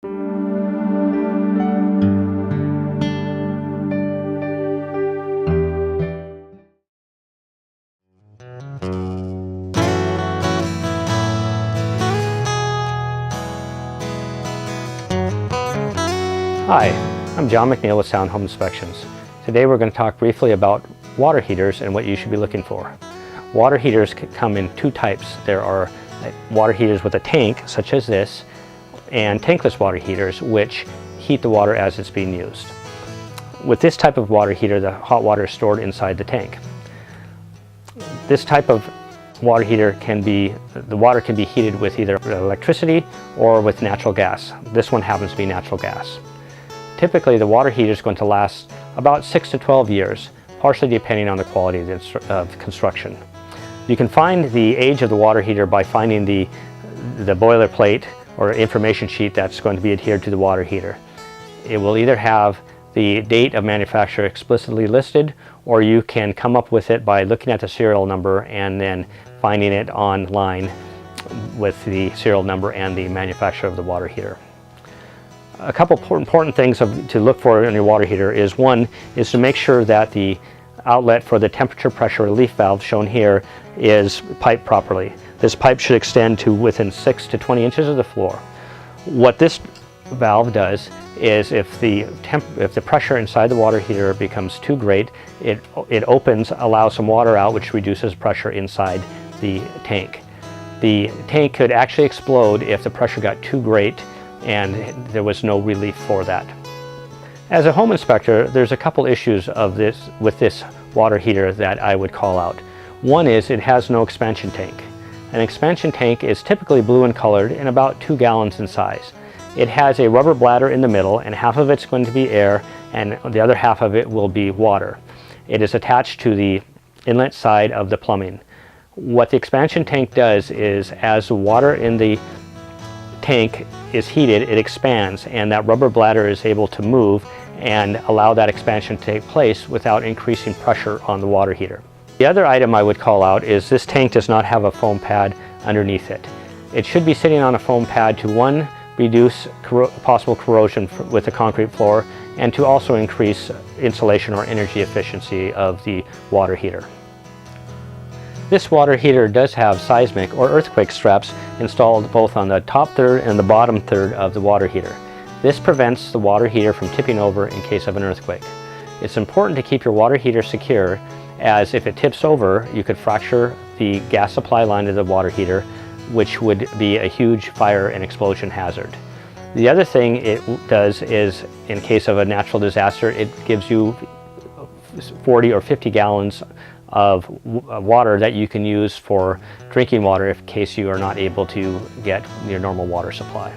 Hi, I'm John McNeil with Sound Home Inspections. Today we're going to talk briefly about water heaters and what you should be looking for. Water heaters come in two types. There are water heaters with a tank, such as this, and tankless water heaters, which heat the water as it's being used. With this type of water heater, the hot water is stored inside the tank. This type of water heater the water can be heated with either electricity or with natural gas. This one happens to be natural gas. Typically, the water heater is going to last about 6 to 12 years, partially depending on the quality of construction. You can find the age of the water heater by finding the boilerplate or information sheet that's going to be adhered to the water heater. It will either have the date of manufacture explicitly listed, or you can come up with it by looking at the serial number and then finding it online with the serial number and the manufacturer of the water heater. A couple important things to look for in your water heater is, one is to make sure that the outlet for the temperature pressure relief valve shown here is piped properly. This pipe should extend to within 6 to 20 inches of the floor. What this valve does is if the pressure inside the water heater becomes too great, it opens, allows some water out, which reduces pressure inside the tank. The tank could actually explode if the pressure got too great and there was no relief for that. As a home inspector, there's a couple issues with this water heater that I would call out. One is it has no expansion tank. An expansion tank is typically blue in colored and about 2 gallons in size. It has a rubber bladder in the middle, and half of it's going to be air and the other half of it will be water. It is attached to the inlet side of the plumbing. What the expansion tank does is, as the water in the tank is heated, it expands, and that rubber bladder is able to move and allow that expansion to take place without increasing pressure on the water heater. The other item I would call out is this tank does not have a foam pad underneath it. It should be sitting on a foam pad to, one, reduce possible corrosion with the concrete floor, and to also increase insulation or energy efficiency of the water heater. This water heater does have seismic or earthquake straps installed both on the top third and the bottom third of the water heater. This prevents the water heater from tipping over in case of an earthquake. It's important to keep your water heater secure, as if it tips over, you could fracture the gas supply line of the water heater, which would be a huge fire and explosion hazard. The other thing it does is, in case of a natural disaster, it gives you 40 or 50 gallons of water that you can use for drinking water in case you are not able to get your normal water supply.